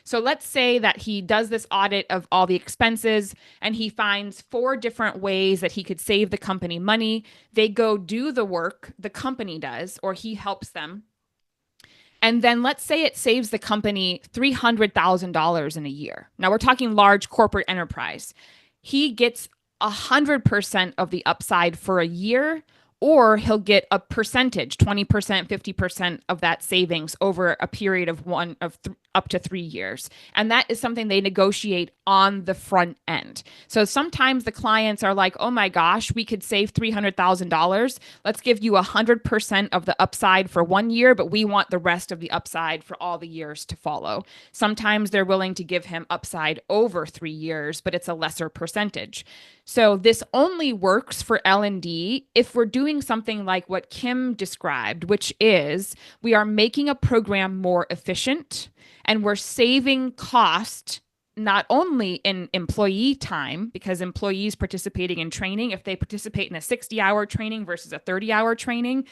So let's say that he does this audit of all the expenses and he finds 4 different ways that he could save the company money. They go do the work, the company does, or he helps them. And then let's say it saves the company $300,000 in a year. Now we're talking large corporate enterprise. He gets 100% of the upside for a year, or he'll get a percentage, 20%, 50% of that savings over a period of up to 3 years. And that is something they negotiate on the front end. So sometimes the clients are like, oh my gosh, we could save $300,000. Let's give you 100% of the upside for 1 year, but we want the rest of the upside for all the years to follow. Sometimes they're willing to give him upside over 3 years, but it's a lesser percentage. So this only works for L&D if we're doing something like what Kim described, which is we are making a program more efficient and we're saving cost not only in employee time, because employees participating in training, if they participate in a 60-hour training versus a 30-hour training,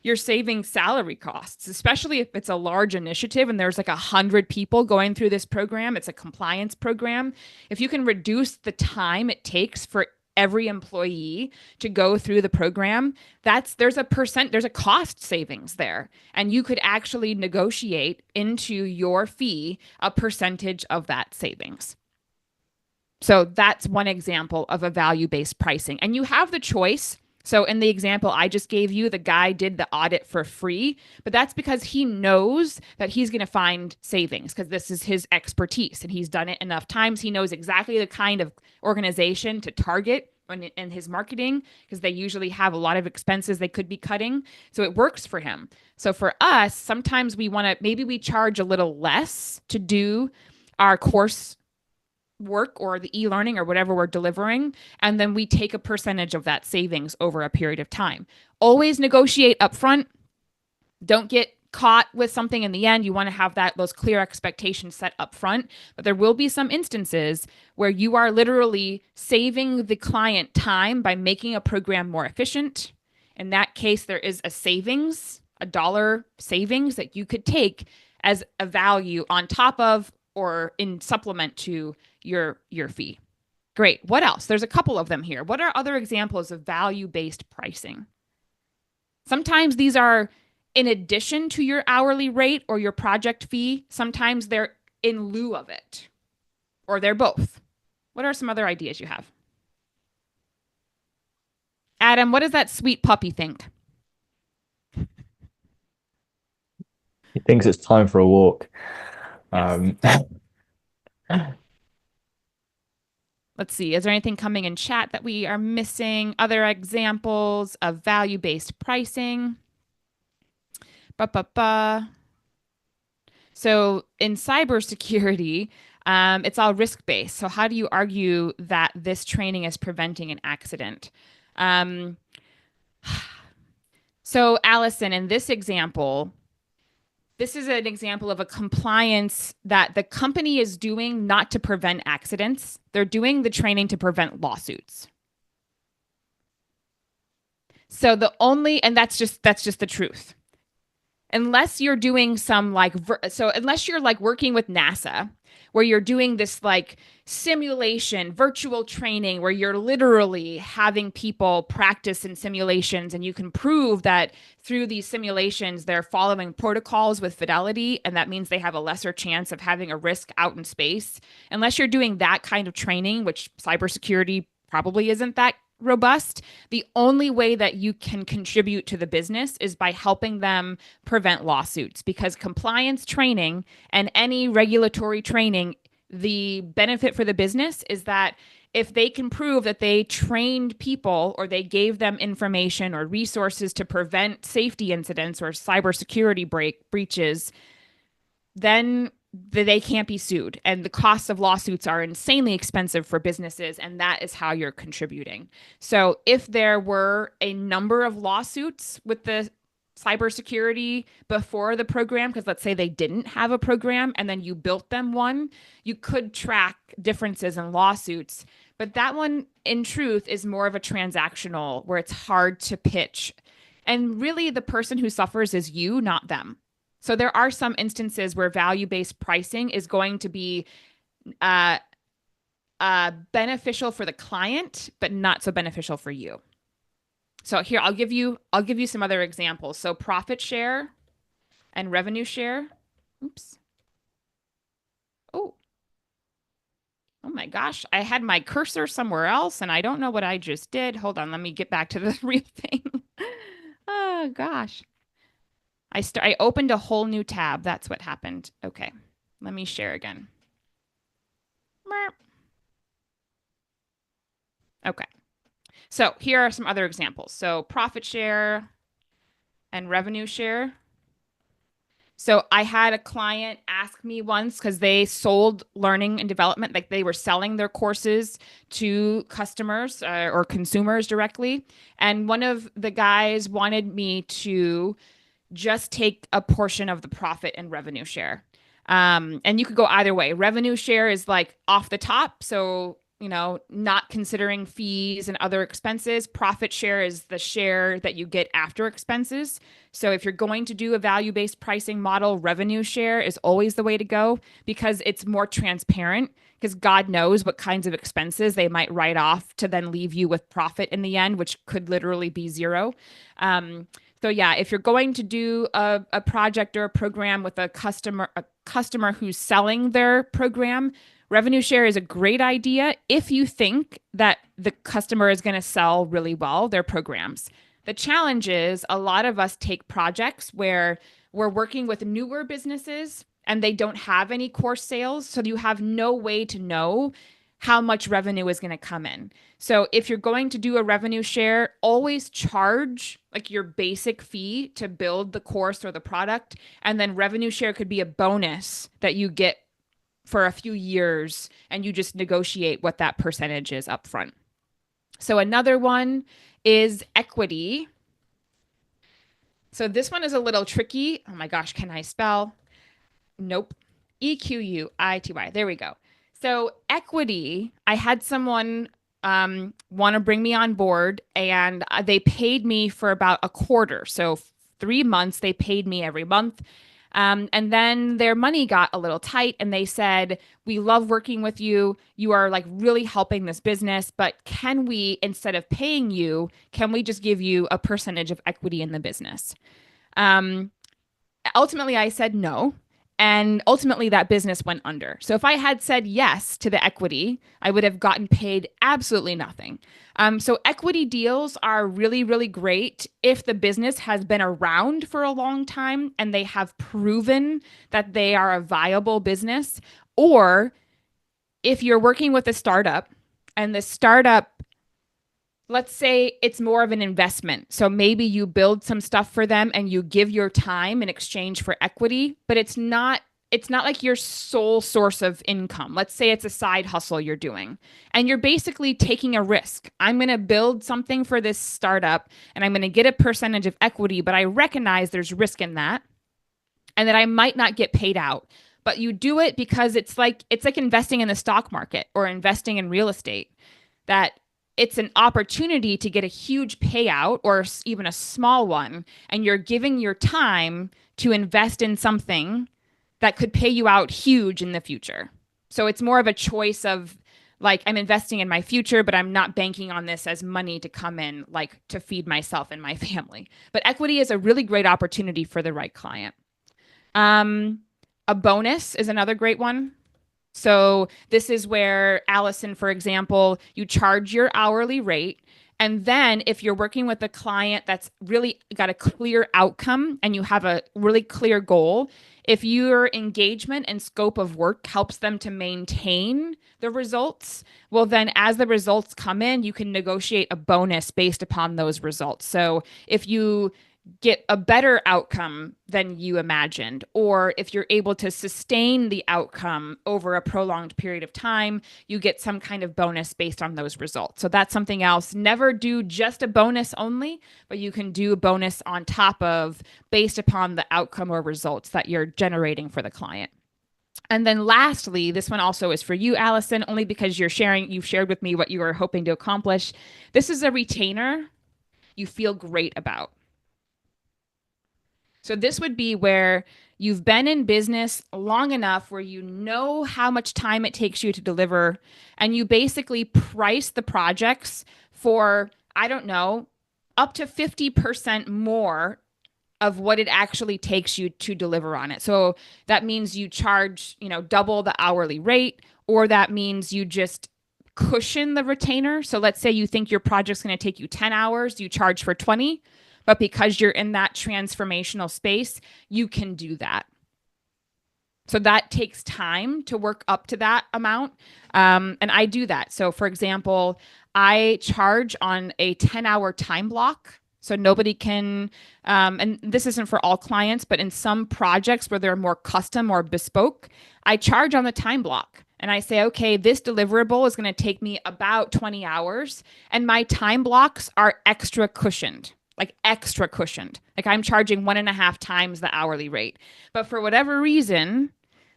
you're saving salary costs, especially if it's a large initiative and there's like 100 people going through this program. It's a compliance program. If you can reduce the time it takes for every employee to go through the program, there's a cost savings there. And you could actually negotiate into your fee a percentage of that savings. So that's one example of a value-based pricing. And you have the choice. So in the example I just gave you, the guy did the audit for free, but that's because he knows that he's going to find savings because this is his expertise and he's done it enough times. He knows exactly the kind of organization to target in his marketing because they usually have a lot of expenses they could be cutting. So it works for him. So for us, sometimes maybe we charge a little less to do our course work or the e-learning or whatever we're delivering, and then we take a percentage of that savings over a period of time. Always negotiate upfront. Don't get caught with something in the end. You want to have those clear expectations set up front, but there will be some instances where you are literally saving the client time by making a program more efficient. In that case, there is a savings, a dollar savings that you could take as a value on top of or in supplement to your fee. Great. What else? There's a couple of them here. What are other examples of value-based pricing? Sometimes these are in addition to your hourly rate or your project fee. Sometimes they're in lieu of it, or they're both. What are some other ideas you have? Adam, what does that sweet puppy think? He thinks it's time for a walk. Yes. Let's see. Is there anything coming in chat that we are missing? Other examples of value-based pricing? So in cybersecurity, it's all risk-based. So how do you argue that this training is preventing an accident? So Allison, in this example, this is an example of a compliance that the company is doing not to prevent accidents. They're doing the training to prevent lawsuits. So and that's just the truth. Unless you're doing some unless you're like working with NASA, where you're doing this like simulation, virtual training, where you're literally having people practice in simulations and you can prove that through these simulations, they're following protocols with fidelity. And that means they have a lesser chance of having a risk out in space. Unless you're doing that kind of training, which cybersecurity probably isn't that robust, the only way that you can contribute to the business is by helping them prevent lawsuits, because compliance training and any regulatory training, the benefit for the business is that if they can prove that they trained people or they gave them information or resources to prevent safety incidents or cybersecurity breaches, then they can't be sued. And the costs of lawsuits are insanely expensive for businesses, and that is how you're contributing. So if there were a number of lawsuits with the cybersecurity before the program, because let's say they didn't have a program and then you built them one, you could track differences in lawsuits. But that one, in truth, is more of a transactional, where it's hard to pitch. And really, the person who suffers is you, not them. So there are some instances where value-based pricing is going to be beneficial for the client, but not so beneficial for you. So here, I'll give you some other examples. So profit share and revenue share. Oops. Oh my gosh, I had my cursor somewhere else and I don't know what I just did. Hold on, let me get back to the real thing. Oh gosh. I opened a whole new tab. That's what happened. Okay, let me share again. Okay, so here are some other examples. So profit share and revenue share. So I had a client ask me once, because they sold learning and development, like they were selling their courses to customers or consumers directly. And one of the guys wanted me to just take a portion of the profit and revenue share. And you could go either way. Revenue share is like off the top. So, not considering fees and other expenses. Profit share is the share that you get after expenses. So if you're going to do a value-based pricing model, revenue share is always the way to go, because it's more transparent, because God knows what kinds of expenses they might write off to then leave you with profit in the end, which could literally be zero. So yeah, if you're going to do a project or a program with a customer who's selling their program, revenue share is a great idea if you think that the customer is going to sell really well their programs. The challenge is a lot of us take projects where we're working with newer businesses and they don't have any course sales, so you have no way to know how much revenue is going to come in. So if you're going to do a revenue share, always charge like your basic fee to build the course or the product. And then revenue share could be a bonus that you get for a few years, and you just negotiate what that percentage is up front. So another one is equity. So this one is a little tricky. Oh my gosh, can I spell? Nope. EQUITY. There we go. So equity, I had someone want to bring me on board, and they paid me for about a quarter. So 3 months, they paid me every month. And then their money got a little tight, and they said, we love working with you. You are like really helping this business, but can we, instead of paying you, can we just give you a percentage of equity in the business? Ultimately, I said no. And ultimately, that business went under. So if I had said yes to the equity, I would have gotten paid absolutely nothing. So equity deals are really, really great if the business has been around for a long time and they have proven that they are a viable business, or if you're working with a startup and the startup, let's say it's more of an investment. So maybe you build some stuff for them and you give your time in exchange for equity, but it's not like your sole source of income. Let's say it's a side hustle you're doing, and you're basically taking a risk. I'm going to build something for this startup and I'm going to get a percentage of equity, but I recognize there's risk in that and that I might not get paid out. But you do it because it's like investing in the stock market or investing in real estate, that it's an opportunity to get a huge payout or even a small one, and you're giving your time to invest in something that could pay you out huge in the future. So it's more of a choice of like, I'm investing in my future, but I'm not banking on this as money to come in, like to feed myself and my family. But equity is a really great opportunity for the right client. A bonus is another great one. So this is where, Allison, for example, you charge your hourly rate. And then if you're working with a client that's really got a clear outcome and you have a really clear goal, if your engagement and scope of work helps them to maintain the results, well, then as the results come in, you can negotiate a bonus based upon those results. So if you get a better outcome than you imagined, or if you're able to sustain the outcome over a prolonged period of time, you get some kind of bonus based on those results. So that's something else. Never do just a bonus only, but you can do a bonus on top of, based upon the outcome or results that you're generating for the client. And then lastly, this one also is for you, Allison, only because you've shared with me what you were hoping to accomplish. This is a retainer you feel great about. So this would be where You've been in business long enough where you know how much time it takes you to deliver, and you basically price the projects for, I don't know, up to 50% more of what it actually takes you to deliver on it. So that means you charge, double the hourly rate, or that means you just cushion the retainer. So let's say you think your project's going to take you 10 hours, you charge for 20, but because you're in that transformational space, you can do that. So that takes time to work up to that amount. And I do that. So for example, I charge on a 10-hour time block. So nobody can, and this isn't for all clients, but in some projects where they're more custom or bespoke, I charge on the time block. And I say, okay, this deliverable is going to take me about 20 hours. And my time blocks are extra cushioned. Like I'm charging 1.5 times the hourly rate. But for whatever reason,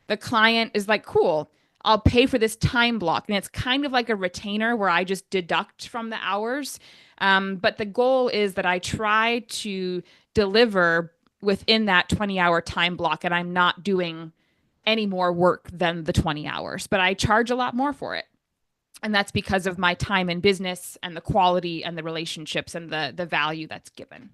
the client is like, cool, I'll pay for this time block. And it's kind of like a retainer where I just deduct from the hours. But the goal is that I try to deliver within that 20-hour time block, and I'm not doing any more work than the 20 hours, but I charge a lot more for it. And that's because of my time in business and the quality and the relationships and the value that's given.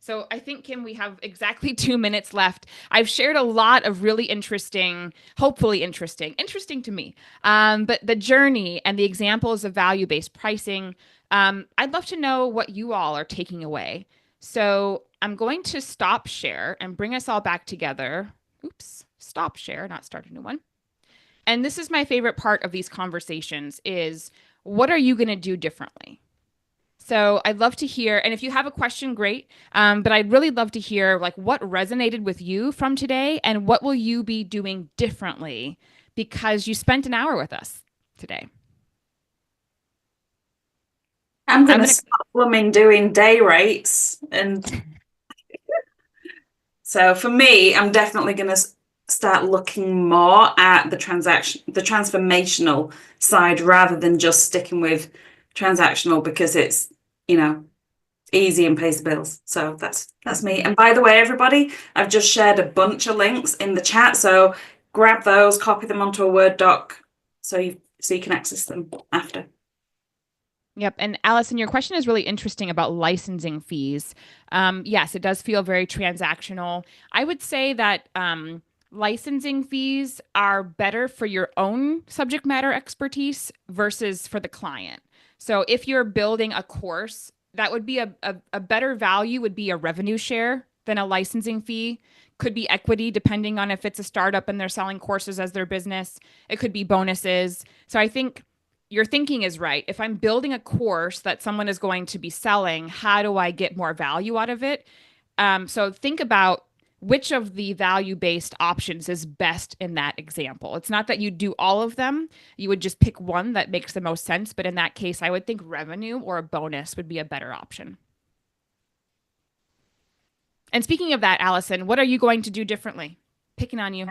So I think, Kim, we have exactly 2 minutes left. I've shared a lot of really interesting, hopefully interesting to me, but the journey and the examples of value-based pricing. I'd love to know what you all are taking away. So I'm going to stop share and bring us all back together. Oops, stop share, not start a new one. And this is my favorite part of these conversations is, what are you going to do differently? So I'd love to hear, and if you have a question, great. But I'd really love to hear like what resonated with you from today, and what will you be doing differently because you spent an hour with us today. I'm going to stop blooming doing day rates. And so for me, I'm definitely going to start looking more at the transformational side rather than just sticking with transactional because it's, easy and pays the bills. So that's me. And by the way, everybody, I've just shared a bunch of links in the chat. So grab those, copy them onto a Word doc so you can access them after. Yep. And Allison, your question is really interesting about licensing fees. Yes, it does feel very transactional. I would say that licensing fees are better for your own subject matter expertise versus for the client. So if you're building a course, that would be a better value would be a revenue share than a licensing fee. Could be equity, depending on if it's a startup and they're selling courses as their business. It could be bonuses. So I think your thinking is right. If I'm building a course that someone is going to be selling, how do I get more value out of it? So think about which of the value-based options is best in that example. It's not that you do all of them. You would just pick one that makes the most sense. But in that case, I would think revenue or a bonus would be a better option. And speaking of that, Allison, what are you going to do differently? Picking on you.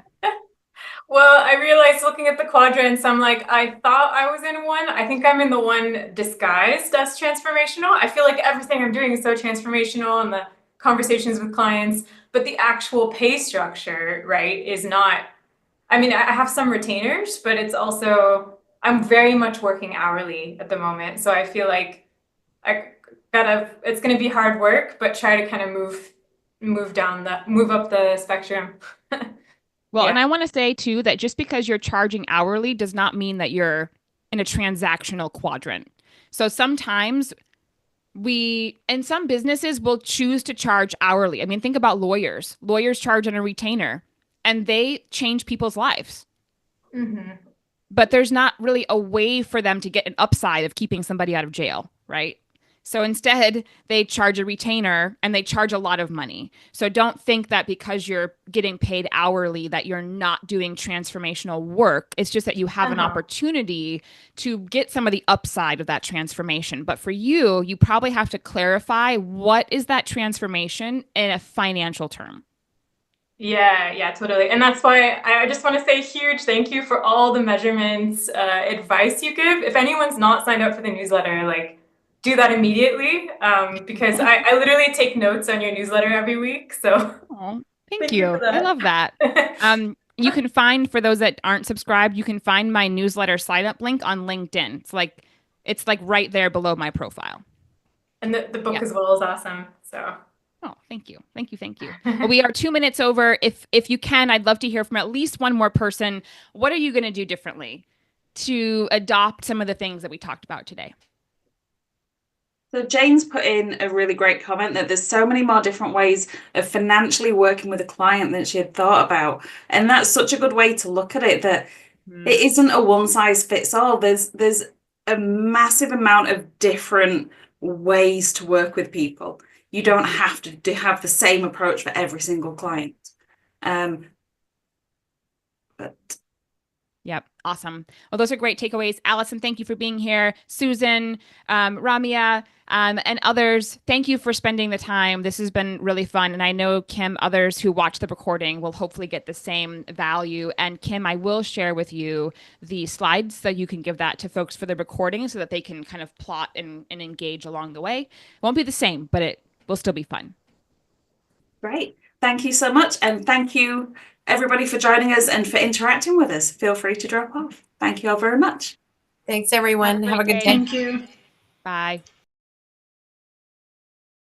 Well, I realized looking at the quadrants, I'm like, I thought I was in one. I think I'm in the one disguised as transformational. I feel like everything I'm doing is so transformational and the conversations with clients, but the actual pay structure, right, is not, I mean, I have some retainers, but it's also, I'm very much working hourly at the moment. So I feel like it's going to be hard work, but try to kind of move up the spectrum. Well, yeah. And I want to say too, that just because you're charging hourly does not mean that you're in a transactional quadrant. So sometimes and some businesses will choose to charge hourly. I mean, think about lawyers. Lawyers charge on a retainer and they change people's lives. Mm-hmm. But there's not really a way for them to get an upside of keeping somebody out of jail, right? So instead, they charge a retainer and they charge a lot of money. So don't think that because you're getting paid hourly that you're not doing transformational work. It's just that you have an opportunity to get some of the upside of that transformation. But for you, you probably have to clarify what is that transformation in a financial term. Yeah, totally. And that's why I just want to say a huge thank you for all the measurements, advice you give. If anyone's not signed up for the newsletter, do that immediately, because I literally take notes on your newsletter every week. So Thank you. for I that. love that. You can find, for those that aren't subscribed, you can find my newsletter sign up link on LinkedIn. It's like right there below my profile. And the book Yeah. as well is awesome. So. Oh, thank you. Thank you. Thank you. Well, we are 2 minutes over. If you can, I'd love to hear from at least one more person. What are you going to do differently to adopt some of the things that we talked about today? So Jane's put in a really great comment that there's so many more different ways of financially working with a client than she had thought about. And that's such a good way to look at it, that it isn't a one size fits all. There's a massive amount of different ways to work with people. You don't have to have the same approach for every single client. But Yep. Awesome. Well, those are great takeaways. Allison, thank you for being here. Susan, Ramya, and others, thank you for spending the time. This has been really fun. And I know, Kim, others who watch the recording will hopefully get the same value. And Kim, I will share with you the slides so you can give that to folks for the recording so that they can kind of plot and engage along the way. It won't be the same, but it will still be fun. great. Thank you so much. And thank you, everybody, for joining us and for interacting with us. Feel free to drop off. Thank you all very much. Thanks, everyone. Have a good day. Thank you. Bye.